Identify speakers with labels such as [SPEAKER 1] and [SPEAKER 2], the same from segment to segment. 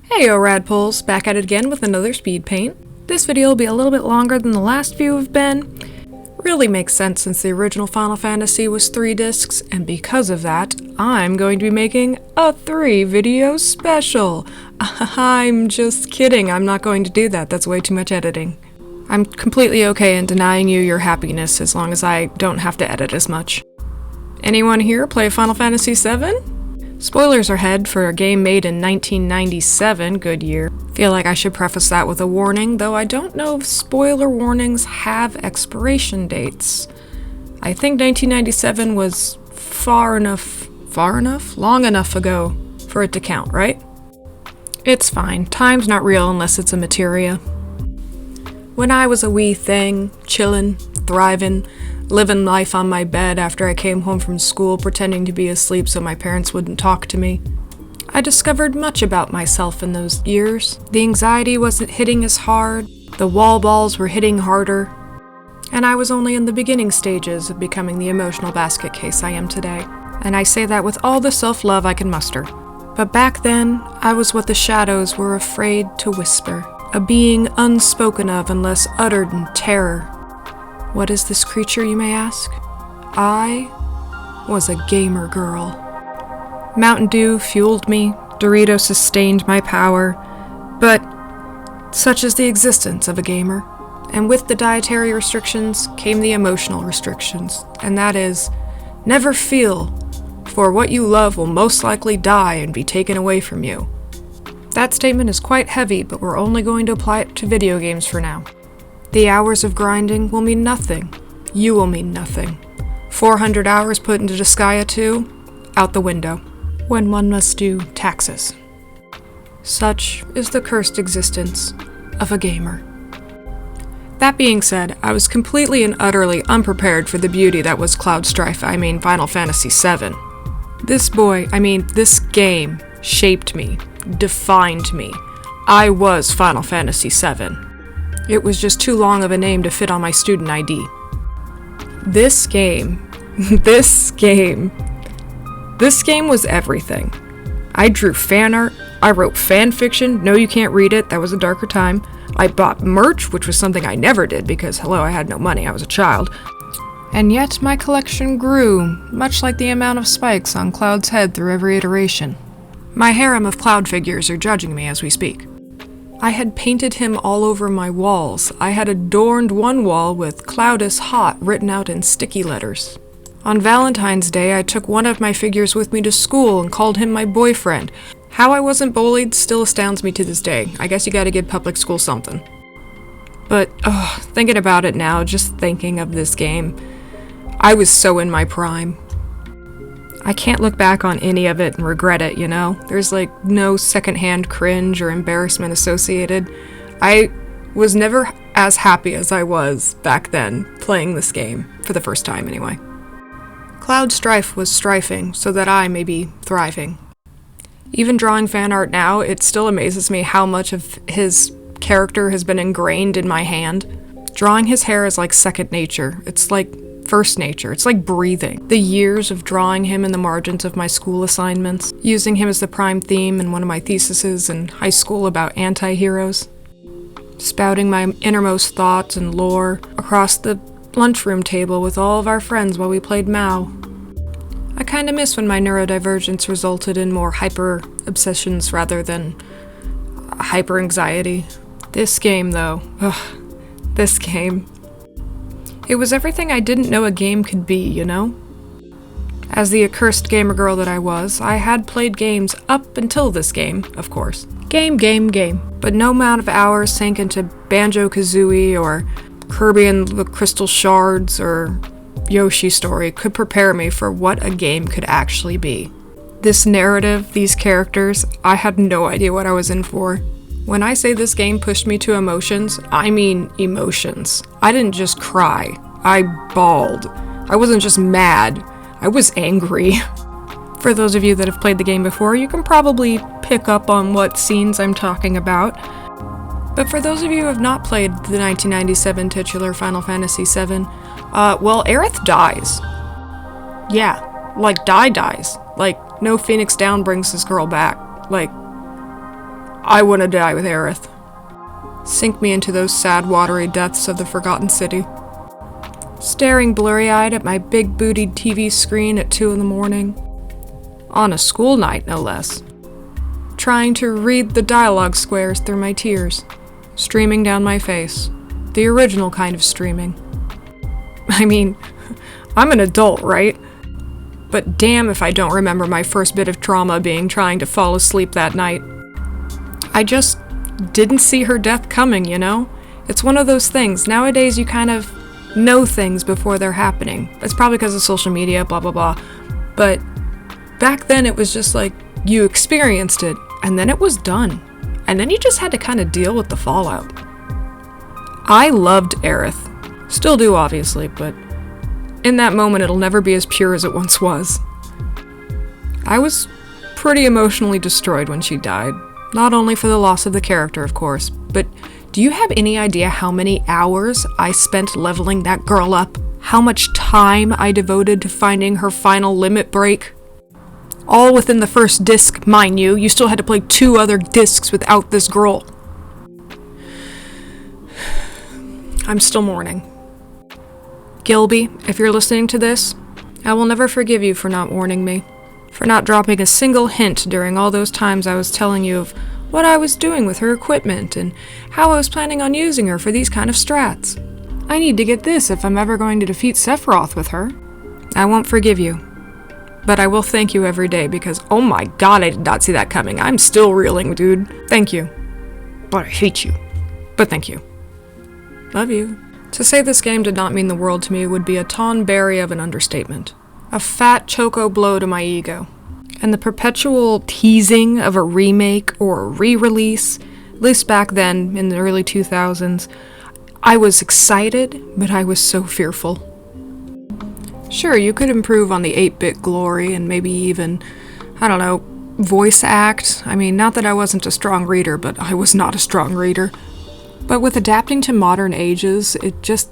[SPEAKER 1] Heyo Rad-poles, back at it again with another Speedpaint. This video will be a little bit longer than the last few have been. Really makes sense since the original Final Fantasy was 3 discs, and because of that, I'm going to be making a 3-video special. I'm just kidding, I'm not going to do that, that's way too much editing. I'm completely okay in denying you your happiness as long as I don't have to edit as much. Anyone here play Final Fantasy VII? Spoilers ahead for a game made in 1997, good year. Feel like I should preface that with a warning, though I don't know if spoiler warnings have expiration dates. I think 1997 was long enough ago for it to count, right? It's fine, time's not real unless it's a materia. When I was a wee thing, chillin', thriving, living life on my bed after I came home from school pretending to be asleep so my parents wouldn't talk to me, I discovered much about myself in those years. The anxiety wasn't hitting as hard, the wall balls were hitting harder, and I was only in the beginning stages of becoming the emotional basket case I am today. And I say that with all the self-love I can muster. But back then, I was what the shadows were afraid to whisper, a being unspoken of unless uttered in terror. What is this creature, you may ask? I was a gamer girl. Mountain Dew fueled me, Doritos sustained my power, but such is the existence of a gamer. And with the dietary restrictions came the emotional restrictions, and that is, never feel, for what you love will most likely die and be taken away from you. That statement is quite heavy, but we're only going to apply it to video games for now. The hours of grinding will mean nothing. You will mean nothing. 400 hours put into Disgaea 2, out the window, when one must do taxes. Such is the cursed existence of a gamer. That being said, I was completely and utterly unprepared for the beauty that was Final Fantasy VII. This game shaped me, defined me. I was Final Fantasy VII. It was just too long of a name to fit on my student ID. This game was everything. I drew fan art, I wrote fan fiction, no you can't read it, that was a darker time. I bought merch, which was something I never did because, hello, I had no money, I was a child. And yet my collection grew, much like the amount of spikes on Cloud's head through every iteration. My harem of Cloud figures are judging me as we speak. I had painted him all over my walls. I had adorned one wall with "Cloud is hot" written out in sticky letters. On Valentine's Day, I took one of my figures with me to school and called him my boyfriend. How I wasn't bullied still astounds me to this day. I guess you gotta give public school something. But, thinking about it now, just thinking of this game, I was so in my prime. I can't look back on any of it and regret it, you know? There's no secondhand cringe or embarrassment associated. I was never as happy as I was back then playing this game, for the first time anyway. Cloud Strife was strifing so that I may be thriving. Even drawing fan art now, it still amazes me how much of his character has been ingrained in my hand. Drawing his hair is like second nature. It's like first nature. It's like breathing. The years of drawing him in the margins of my school assignments, using him as the prime theme in one of my theses in high school about anti-heroes, spouting my innermost thoughts and lore across the lunchroom table with all of our friends while we played Mao. I kinda miss when my neurodivergence resulted in more hyper-obsessions rather than hyper-anxiety. This game, though. This game. It was everything I didn't know a game could be, you know? As the accursed gamer girl that I was, I had played games up until this game, of course. Game. But no amount of hours sank into Banjo-Kazooie or Kirby and the Crystal Shards or Yoshi Story could prepare me for what a game could actually be. This narrative, these characters, I had no idea what I was in for. When I say this game pushed me to emotions, I mean emotions. I didn't just cry. I bawled. I wasn't just mad. I was angry. For those of you that have played the game before, you can probably pick up on what scenes I'm talking about. But for those of you who have not played the 1997 titular Final Fantasy VII, Aerith dies. Yeah, dies. No Phoenix Down brings this girl back. I want to die with Aerith. Sink me into those sad, watery depths of the Forgotten City. Staring blurry-eyed at my big-bootied TV screen at 2 a.m. On a school night, no less. Trying to read the dialogue squares through my tears, streaming down my face. The original kind of streaming. I mean, I'm an adult, right? But damn if I don't remember my first bit of trauma being trying to fall asleep that night. I just didn't see her death coming, you know? It's one of those things. Nowadays you kind of know things before they're happening. It's probably because of social media, blah blah blah. But back then it was just like, you experienced it, and then it was done. And then you just had to kind of deal with the fallout. I loved Aerith. Still do, obviously, but in that moment it'll never be as pure as it once was. I was pretty emotionally destroyed when she died. Not only for the loss of the character, of course, but do you have any idea how many hours I spent leveling that girl up? How much time I devoted to finding her final limit break? All within the first disc, mind you. You still had to play 2 other discs without this girl. I'm still mourning. Gilby, if you're listening to this, I will never forgive you for not warning me. For not dropping a single hint during all those times I was telling you of what I was doing with her equipment and how I was planning on using her for these kind of strats. I need to get this if I'm ever going to defeat Sephiroth with her. I won't forgive you. But I will thank you every day because, oh my god, I did not see that coming. I'm still reeling, dude. Thank you. But I hate you. But thank you. Love you. To say this game did not mean the world to me would be a Tonberry of an understatement. A fat choco blow to my ego. And the perpetual teasing of a remake or a re-release, at least back then, in the early 2000s, I was excited, but I was so fearful. Sure, you could improve on the 8-bit glory and maybe even, I don't know, voice act. I mean, not that I wasn't a strong reader, but I was not a strong reader. But with adapting to modern ages,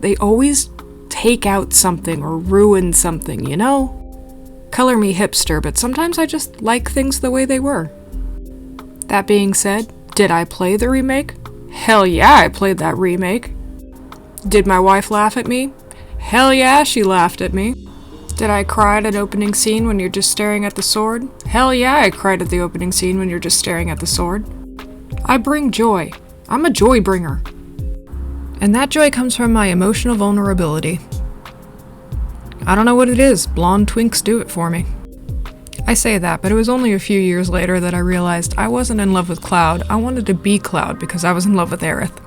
[SPEAKER 1] they always take out something or ruin something, you know? Color me hipster, but sometimes I just like things the way they were. That being said, did I play the remake? Hell yeah, I played that remake. Did my wife laugh at me? Hell yeah, she laughed at me. Did I cry at an opening scene when you're just staring at the sword? Hell yeah, I cried at the opening scene when you're just staring at the sword. I bring joy. I'm a joy bringer. And that joy comes from my emotional vulnerability. I don't know what it is, blonde twinks do it for me. I say that, but it was only a few years later that I realized I wasn't in love with Cloud, I wanted to be Cloud because I was in love with Aerith.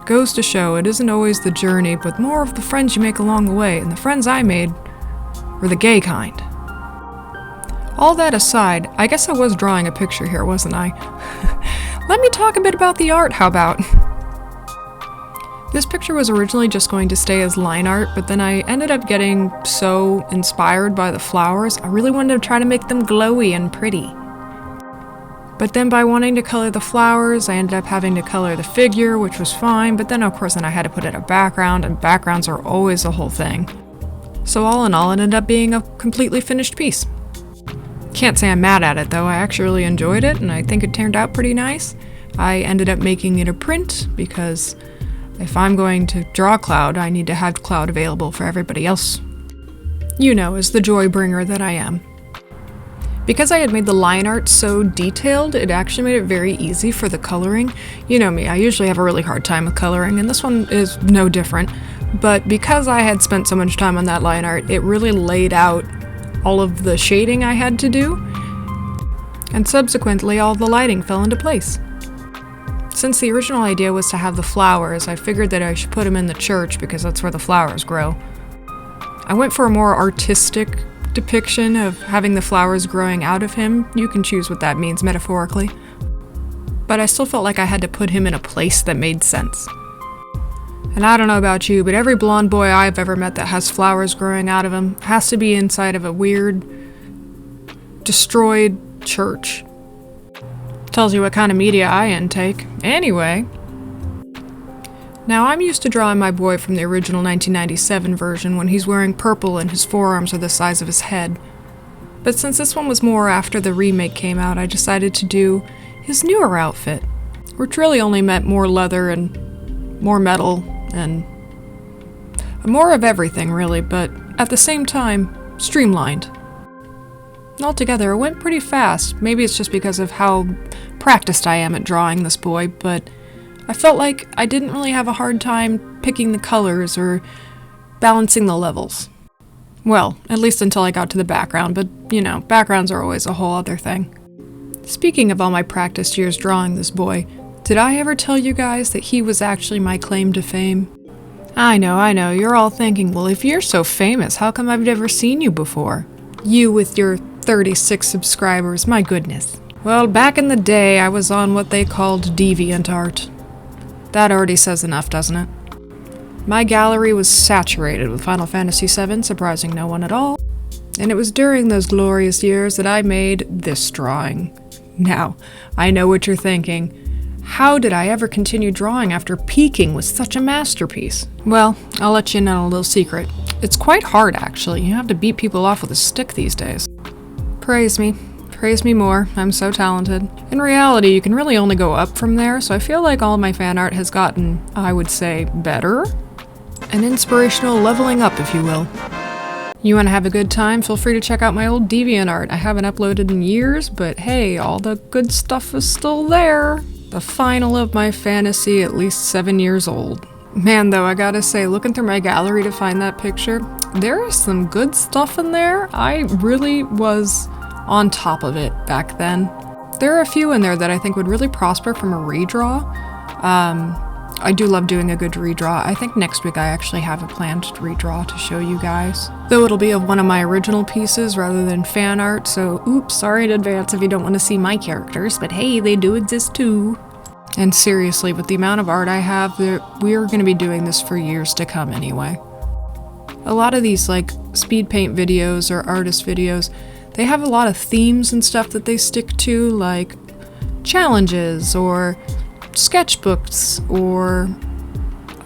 [SPEAKER 1] Goes to show, it isn't always the journey, but more of the friends you make along the way, and the friends I made were the gay kind. All that aside, I guess I was drawing a picture here, wasn't I? Let me talk a bit about the art, how about? This picture was originally just going to stay as line art, but then I ended up getting so inspired by the flowers, I really wanted to try to make them glowy and pretty. But then by wanting to color the flowers, I ended up having to color the figure, which was fine, but then of course I had to put in a background, and backgrounds are always a whole thing. So all in all, it ended up being a completely finished piece. Can't say I'm mad at it though, I actually really enjoyed it, and I think it turned out pretty nice. I ended up making it a print, because if I'm going to draw Cloud, I need to have Cloud available for everybody else. You know, as the joy bringer that I am. Because I had made the line art so detailed, it actually made it very easy for the coloring. You know me, I usually have a really hard time with coloring, and this one is no different. But because I had spent so much time on that line art, it really laid out all of the shading I had to do, and subsequently all the lighting fell into place. Since the original idea was to have the flowers, I figured that I should put them in the church because that's where the flowers grow. I went for a more artistic depiction of having the flowers growing out of him. You can choose what that means metaphorically. But I still felt like I had to put him in a place that made sense. And I don't know about you, but every blonde boy I've ever met that has flowers growing out of him has to be inside of a weird, destroyed church. Tells you what kind of media I intake. Anyway. Now, I'm used to drawing my boy from the original 1997 version when he's wearing purple and his forearms are the size of his head. But since this one was more after the remake came out, I decided to do his newer outfit, which really only meant more leather and more metal and more of everything really, but at the same time, streamlined. Altogether, it went pretty fast. Maybe it's just because of how practiced I am at drawing this boy, but I felt like I didn't really have a hard time picking the colors or balancing the levels. Well, at least until I got to the background, but you know, backgrounds are always a whole other thing. Speaking of all my practiced years drawing this boy, did I ever tell you guys that he was actually my claim to fame? I know, you're all thinking, well, if you're so famous, how come I've never seen you before? You with your 36 subscribers, my goodness. Well, back in the day, I was on what they called DeviantArt. That already says enough, doesn't it? My gallery was saturated with Final Fantasy VII, surprising no one at all. And it was during those glorious years that I made this drawing. Now, I know what you're thinking. How did I ever continue drawing after peaking with such a masterpiece? Well, I'll let you know a little secret. It's quite hard, actually. You have to beat people off with a stick these days. Praise me. Praise me more. I'm so talented. In reality, you can really only go up from there, so I feel like all of my fan art has gotten, I would say, better? An inspirational leveling up, if you will. You want to have a good time? Feel free to check out my old DeviantArt. I haven't uploaded in years, but hey, all the good stuff is still there. The final of my fantasy, at least 7 years old. Man, though, I gotta say, looking through my gallery to find that picture, there is some good stuff in there. I really was on top of it back then. There are a few in there that I think would really prosper from a redraw. I do love doing a good redraw. I think next week I actually have a planned redraw to show you guys. Though it'll be of one of my original pieces rather than fan art, so oops, sorry in advance if you don't want to see my characters, but hey, they do exist too. And seriously, with the amount of art I have, we are going to be doing this for years to come anyway. A lot of these like Speedpaint videos or artist videos, they have a lot of themes and stuff that they stick to, like challenges or sketchbooks or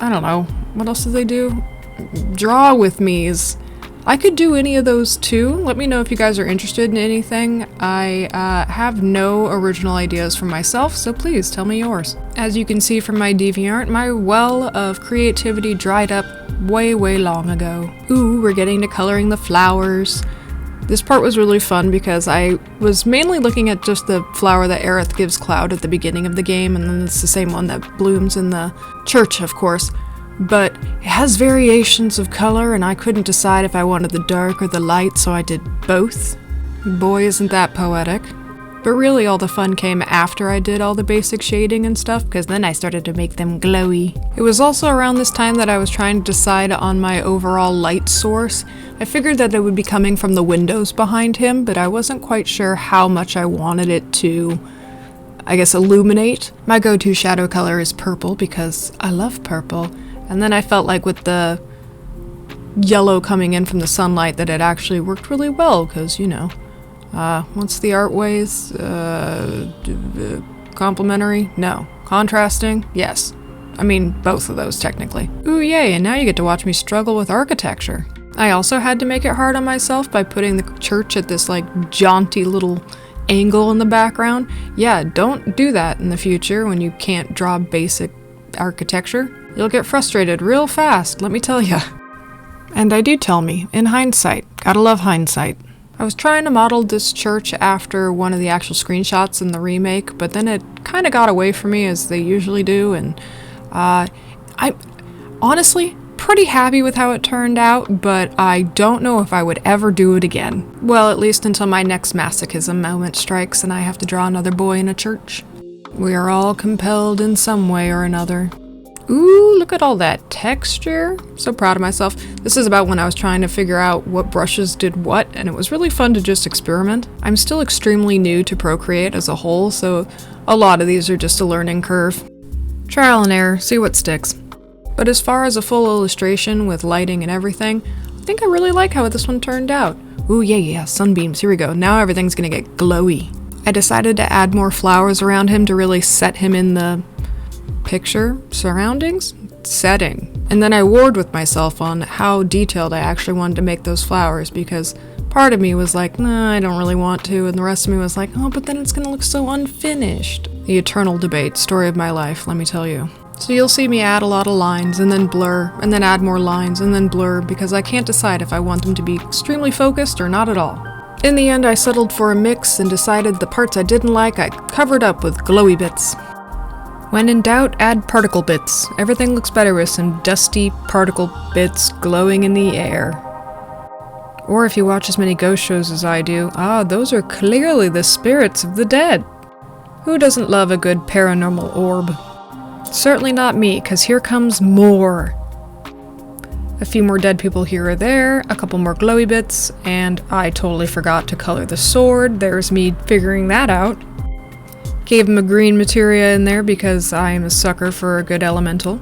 [SPEAKER 1] I don't know, what else do they do? Draw with me's. I could do any of those too. Let me know if you guys are interested in anything. I have no original ideas for myself, so please tell me yours. As you can see from my DeviantArt, my well of creativity dried up way long ago. Ooh, we're getting to coloring the flowers. This part was really fun because I was mainly looking at just the flower that Aerith gives Cloud at the beginning of the game, and then it's the same one that blooms in the church, of course. But it has variations of color, and I couldn't decide if I wanted the dark or the light, so I did both. Boy, isn't that poetic. But really all the fun came after I did all the basic shading and stuff, because then I started to make them glowy. It was also around this time that I was trying to decide on my overall light source. I figured that it would be coming from the windows behind him, but I wasn't quite sure how much I wanted it to, I guess, illuminate. My go-to shadow color is purple because I love purple. And then I felt like with the yellow coming in from the sunlight that it actually worked really well, because, you know, what's the art ways? Complementary? No. Contrasting? Yes. I mean, both of those, technically. Ooh, yay, and now you get to watch me struggle with architecture. I also had to make it hard on myself by putting the church at this, like, jaunty little angle in the background. Yeah, don't do that in the future when you can't draw basic architecture. You'll get frustrated real fast, let me tell ya. And I do tell me, in hindsight. Gotta love hindsight. I was trying to model this church after one of the actual screenshots in the remake, but then it kind of got away from me, as they usually do, and I'm honestly pretty happy with how it turned out, but I don't know if I would ever do it again. Well, at least until my next masochism moment strikes and I have to draw another boy in a church. We are all compelled in some way or another. Ooh, look at all that texture. So proud of myself. This is about when I was trying to figure out what brushes did what, and it was really fun to just experiment. I'm still extremely new to Procreate as a whole, so a lot of these are just a learning curve. Trial and error, see what sticks. But as far as a full illustration with lighting and everything, I think I really like how this one turned out. Ooh, yeah, sunbeams, here we go. Now everything's gonna get glowy. I decided to add more flowers around him to really set him in the picture, surroundings, setting. And then I warred with myself on how detailed I actually wanted to make those flowers, because Part of me was like, nah, I don't really want to, and the rest of me was like, oh, but then it's gonna look so unfinished. The eternal debate, story of my life, let me tell you. So you'll see me add a lot of lines, and then blur, and then add more lines, and then blur, because I can't decide if I want them to be extremely focused or not at all. In the end, I settled for a mix and decided the parts I didn't like I covered up with glowy bits. When in doubt, add particle bits. Everything looks better with some dusty particle bits glowing in the air. Or if you watch as many ghost shows as I do, those are clearly the spirits of the dead. Who doesn't love a good paranormal orb? Certainly not me, because here comes more. A few more dead people here or there, a couple more glowy bits, and I totally forgot to color the sword. There's me figuring that out. Gave him a green materia in there because I am a sucker for a good elemental.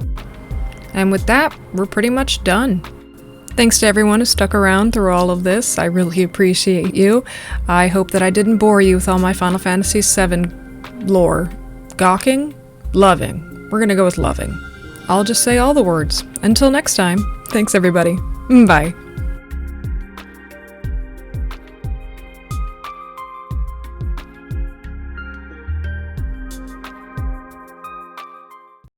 [SPEAKER 1] And with that, we're pretty much done. Thanks to everyone who stuck around through all of this. I really appreciate you. I hope that I didn't bore you with all my Final Fantasy VII lore. Gawking? Loving. We're gonna go with loving. I'll just say all the words. Until next time, thanks everybody. Bye.